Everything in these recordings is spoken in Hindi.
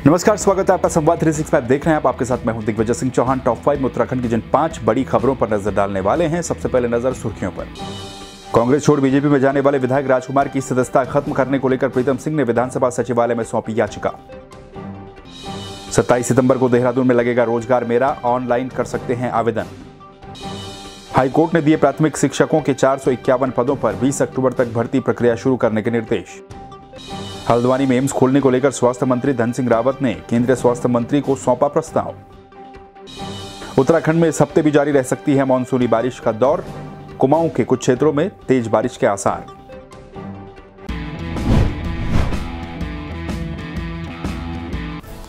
नमस्कार, स्वागत है आपका संवाद 365 देख रहे हैं आप। आपके साथ मैं हूं दिग्विजय सिंह चौहान। टॉप 5 में उत्तराखंड की जिन 5 बड़ी खबरों पर नजर डालने वाले हैं। सबसे पहले नजर सुर्खियों पर। कांग्रेस छोड़ बीजेपी में जाने वाले विधायक राजकुमार की सदस्यता खत्म करने को लेकर प्रीतम सिंह ने विधानसभा सचिवालय में सौंपी याचिका। 27 सितंबर को देहरादून में लगेगा रोजगार मेला, ऑनलाइन कर सकते हैं आवेदन। हाईकोर्ट ने दिए प्राथमिक शिक्षकों के 451 पदों पर 20 अक्टूबर तक भर्ती प्रक्रिया शुरू करने के निर्देश। हल्द्वानी में एम्स खोलने को लेकर स्वास्थ्य मंत्री धन सिंह रावत ने केंद्रीय स्वास्थ्य मंत्री को सौंपा प्रस्ताव। उत्तराखंड में इस हफ्ते भी जारी रह सकती है मानसूनी बारिश का दौर, कुमाऊं के कुछ क्षेत्रों में तेज बारिश के आसार।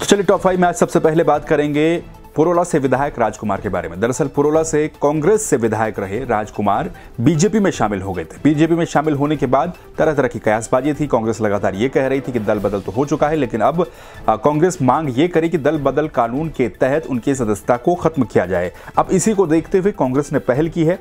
तो चलिए टॉप 5 में आज सबसे पहले बात करेंगे पुरोला से विधायक राजकुमार के बारे में। दरअसल पुरोला से कांग्रेस से विधायक रहे राजकुमार बीजेपी में शामिल हो गए थे। बीजेपी में शामिल होने के बाद तरह तरह की कयासबाजी थी। कांग्रेस लगातार ये कह रही थी कि दल बदल तो हो चुका है, लेकिन अब कांग्रेस मांग ये करे कि दल बदल कानून के तहत उनकी सदस्यता को खत्म किया जाए। अब इसी को देखते हुए कांग्रेस ने पहल की है।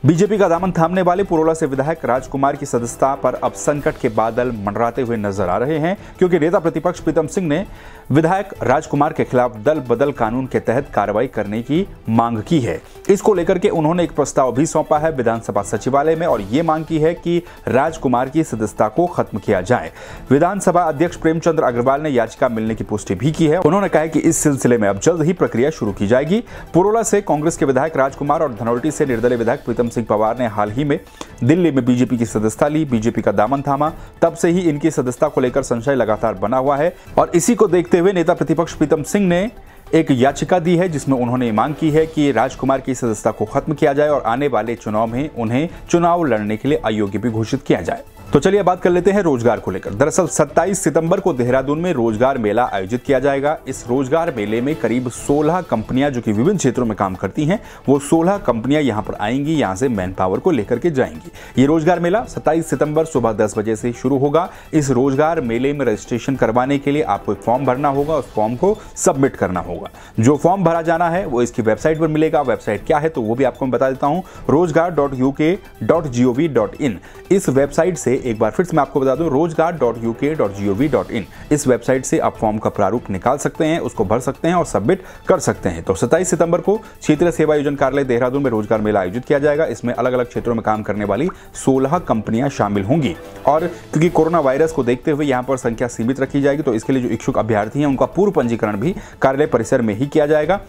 बीजेपी का दामन थामने वाले पुरोला से विधायक राजकुमार की सदस्यता पर अब संकट के बादल मंडराते हुए नजर आ रहे हैं, क्योंकि नेता प्रतिपक्ष प्रीतम सिंह ने विधायक राजकुमार के खिलाफ दल बदल कानून के तहत कार्रवाई करने की मांग की है। इसको लेकर के उन्होंने एक प्रस्ताव भी सौंपा है विधानसभा सचिवालय में और ये मांग की है कि राजकुमार की सदस्यता को खत्म किया जाए। विधानसभा अध्यक्ष प्रेमचंद्र अग्रवाल ने याचिका मिलने की पुष्टि भी की है। उन्होंने कहा कि इस सिलसिले में अब जल्द ही प्रक्रिया शुरू की जाएगी। पुरोला से कांग्रेस के विधायक राजकुमार और धनौल्टी से निर्दलीय विधायक प्रीतम सिंह पवार ने हाल ही में दिल्ली में बीजेपी की सदस्यता ली। बीजेपी का दामन थामा, तब से ही इनकी सदस्यता को लेकर संशय लगातार बना हुआ है और इसी को देखते हुए नेता प्रतिपक्ष प्रीतम सिंह ने एक याचिका दी है, जिसमें उन्होंने मांग की है कि राजकुमार की सदस्यता को खत्म किया जाए और आने वाले चुनाव में उन्हें चुनाव लड़ने के लिए अयोग्य भी घोषित किया जाए। तो चलिए बात कर लेते हैं रोजगार को लेकर। दरअसल 27 सितंबर को देहरादून में रोजगार मेला आयोजित किया जाएगा। इस रोजगार मेले में करीब 16 कंपनियां जो कि विभिन्न क्षेत्रों में काम करती हैं, वो 16 कंपनियां यहां पर आएंगी, यहां से मैन पावर को लेकर के जाएंगी। ये रोजगार मेला 27 सितंबर सुबह 10 बजे से शुरू होगा। इस रोजगार मेले में रजिस्ट्रेशन करवाने के लिए आपको एक फॉर्म भरना होगा, उस फॉर्म को सबमिट करना होगा। जो फॉर्म भरा जाना है वो इसकी वेबसाइट पर मिलेगा। वेबसाइट क्या है तो वो भी आपको मैं बता देता हूं, rozgar.uk.gov.in। इस वेबसाइट से एक बार फिर से मैं आपको बता दूं, rozgar.uk.gov.in। इस वेबसाइट से आप फॉर्म का प्रारूप निकाल सकते हैं, उसको भर सकते हैं और सबमिट कर सकते हैं। तो 27 सितंबर को क्षेत्रीय सेवा योजना कार्यालय देहरादून में रोजगार मेला आयोजित किया जाएगा। इसमें अलग अलग क्षेत्रों में काम करने वाली 16 कंपनियां शामिल होंगी और क्योंकि कोरोना वायरस को देखते हुए यहां पर संख्या सीमित रखी जाएगी, तो इसके लिए जो इच्छुक अभ्यर्थी हैं उनका पूर्व पंजीकरण भी कार्यालय परिसर में ही किया जाएगा।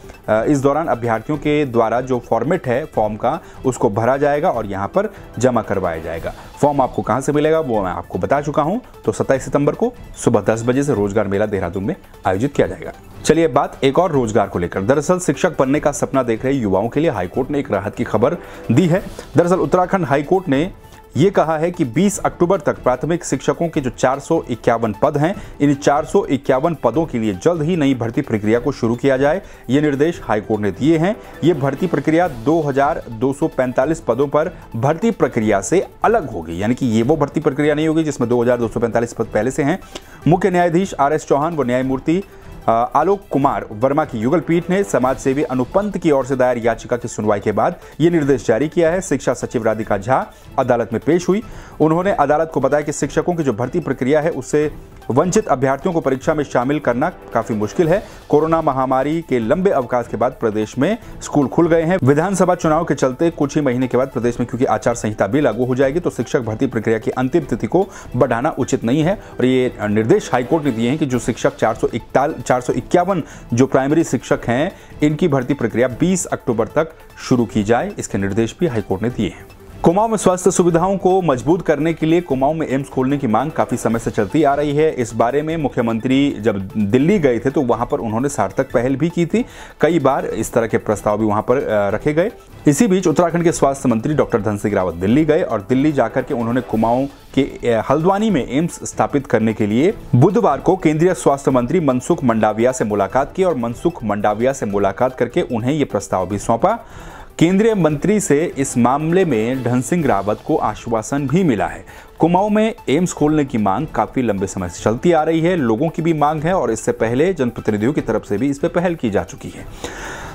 इस दौरान अभ्यर्थियों के द्वारा जो फॉर्मेट है फॉर्म का, उसको भरा जाएगा और यहां पर जमा करवाया जाएगा। फॉर्म आपको कहां से मिलेगा वो मैं आपको बता चुका हूं। तो 27 सितंबर को सुबह 10 बजे से रोजगार मेला देहरादून में आयोजित किया जाएगा। चलिए बात एक और रोजगार को लेकर। दरअसल शिक्षक बनने का सपना देख रहे युवाओं के लिए हाईकोर्ट ने एक राहत की खबर दी है। दरअसल उत्तराखंड हाईकोर्ट ने ये कहा है कि 20 अक्टूबर तक प्राथमिक शिक्षकों के जो 451 पद हैं, इन 451 पदों के लिए जल्द ही नई भर्ती प्रक्रिया को शुरू किया जाए। ये निर्देश हाईकोर्ट ने दिए हैं। ये भर्ती प्रक्रिया 2245 पदों पर भर्ती प्रक्रिया से अलग होगी, यानी कि ये वो भर्ती प्रक्रिया नहीं होगी जिसमें 2245 पद पहले से हैं। मुख्य न्यायाधीश RS चौहान व न्यायमूर्ति आलोक कुमार वर्मा की युगल पीठ ने समाजसेवी अनुपंत की ओर से दायर याचिका की सुनवाई के बाद यह निर्देश जारी किया है। शिक्षा सचिव राधिका झा अदालत में पेश हुई। उन्होंने अदालत को बताया कि शिक्षकों की जो भर्ती प्रक्रिया है उससे वंचित अभ्यर्थियों को परीक्षा में शामिल करना काफी मुश्किल है। कोरोना महामारी के लंबे अवकाश के बाद प्रदेश में स्कूल खुल गए हैं। विधानसभा चुनाव के चलते कुछ ही महीने के बाद प्रदेश में क्योंकि आचार संहिता भी लागू हो जाएगी, तो शिक्षक भर्ती प्रक्रिया की अंतिम तिथि को बढ़ाना उचित नहीं है और ये निर्देश हाईकोर्ट ने दिए हैं कि जो शिक्षक 451 जो प्राइमरी शिक्षक हैं, इनकी भर्ती प्रक्रिया 20 अक्टूबर तक शुरू की जाए। इसके निर्देश भी हाईकोर्ट ने दिए हैं। कुमाऊं में स्वास्थ्य सुविधाओं को मजबूत करने के लिए कुमाऊं में एम्स खोलने की मांग काफी समय से चलती आ रही है। इस बारे में मुख्यमंत्री जब दिल्ली गए थे तो वहां पर उन्होंने सार्थक पहल भी की थी। कई बार इस तरह के प्रस्ताव भी वहां पर रखे गए। इसी बीच उत्तराखंड के स्वास्थ्य मंत्री डॉक्टर धन सिंह रावत दिल्ली गए और दिल्ली जाकर के उन्होंने कुमाऊं के हल्द्वानी में एम्स स्थापित करने के लिए बुधवार को केंद्रीय स्वास्थ्य मंत्री मनसुख मंडाविया से मुलाकात की और मनसुख मंडाविया से मुलाकात करके उन्हें यह प्रस्ताव भी सौंपा। केंद्रीय मंत्री से इस मामले में धन सिंह रावत को आश्वासन भी मिला है। कुमाऊं में एम्स खोलने की मांग काफी लंबे समय से चलती आ रही है। लोगों की भी मांग है और इससे पहले जनप्रतिनिधियों की तरफ से भी इस पर पहल की जा चुकी है।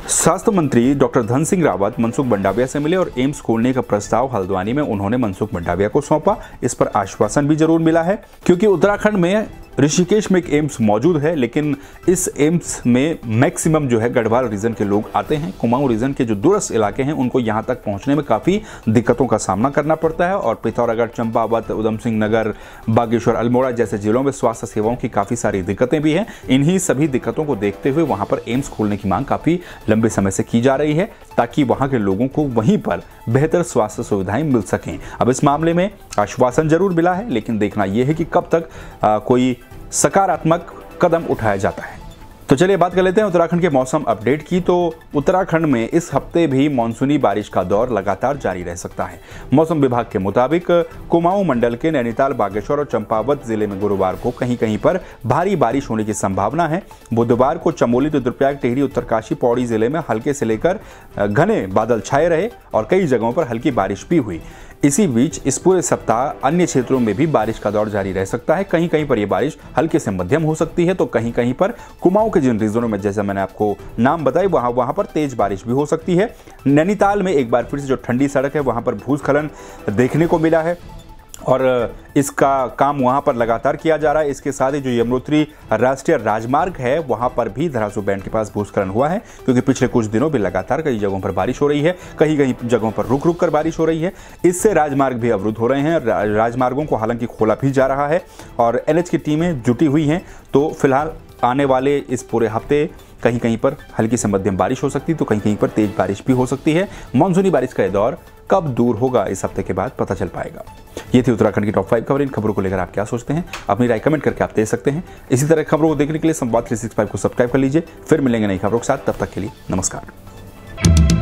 स्वास्थ्य मंत्री डॉक्टर धन सिंह रावत मनसुख मंडाविया से मिले और एम्स खोलने का प्रस्ताव हल्द्वानी में उन्होंने मनसुख मंडाविया को सौंपा। इस पर आश्वासन भी जरूर मिला है, क्योंकि उत्तराखंड में ऋषिकेश में एक एम्स मौजूद है, लेकिन इस एम्स में मैक्सिमम जो है गढ़वाल रीजन के लोग आते हैं। कुमाऊं रीजन के जो दूरस्थ इलाके हैं उनको यहां तक पहुंचने में काफ़ी दिक्कतों का सामना करना पड़ता है और पिथौरागढ़, चंपावत, उधम सिंह नगर, बागेश्वर, अल्मोड़ा जैसे जिलों में स्वास्थ्य सेवाओं की काफ़ी सारी दिक्कतें भी हैं। इन्हीं सभी दिक्कतों को देखते हुए वहां पर एम्स खोलने की मांग काफ़ी लंबे समय से की जा रही है ताकि वहां के लोगों को वहीं पर बेहतर स्वास्थ्य सुविधाएं मिल सकें। अब इस मामले में आश्वासन जरूर मिला है, लेकिन देखना यह है कि कब तक कोई सकारात्मक कदम उठाया जाता है। तो चलिए बात कर लेते हैं उत्तराखंड के मौसम अपडेट की। तो उत्तराखंड में इस हफ्ते भी मानसूनी बारिश का दौर लगातार जारी रह सकता है। मौसम विभाग के मुताबिक कुमाऊं मंडल के नैनीताल, बागेश्वर और चंपावत जिले में गुरुवार को कहीं कहीं पर भारी बारिश होने की संभावना है। बुधवार को चमोली, रुद्रप्रयाग, टिहरी, उत्तरकाशी, पौड़ी जिले में हल्के से लेकर घने बादल छाए रहे और कई जगहों पर हल्की बारिश भी हुई। इसी बीच इस पूरे सप्ताह अन्य क्षेत्रों में भी बारिश का दौर जारी रह सकता है। कहीं कहीं पर यह बारिश हल्के से मध्यम हो सकती है, तो कहीं कहीं पर कुमाऊं के जिन रीजनों में जैसे मैंने आपको नाम बताए वहां पर तेज बारिश भी हो सकती है। नैनीताल में एक बार फिर से जो ठंडी सड़क है वहां पर भूस्खलन देखने को मिला है और इसका काम वहां पर लगातार किया जा रहा है। इसके साथ ही जो यमुनोत्री राष्ट्रीय राजमार्ग है वहां पर भी धरासू बैंड के पास भूस्खलन हुआ है, क्योंकि पिछले कुछ दिनों में लगातार कई जगहों पर बारिश हो रही है, कहीं कहीं जगहों पर रुक रुक कर बारिश हो रही है। इससे राजमार्ग भी अवरुद्ध हो रहे हैं। राजमार्गों को हालांकि खोला भी जा रहा है और एनएच की टीमें जुटी हुई हैं। तो फिलहाल आने वाले इस पूरे हफ्ते कहीं कहीं पर हल्की से मध्यम बारिश हो सकती है, तो कहीं कहीं पर तेज बारिश भी हो सकती है। मानसूनी बारिश का दौर कब दूर होगा इस हफ्ते के बाद पता चल पाएगा। ये थी उत्तराखंड की टॉप 5 खबर। इन खबरों को लेकर आप क्या सोचते हैं अपनी राय कमेंट करके आप दे सकते हैं। इसी तरह खबरों को देखने के लिए संवाद 365 को सब्सक्राइब कर लीजिए। फिर मिलेंगे नई खबरों के साथ, तब तक के लिए नमस्कार।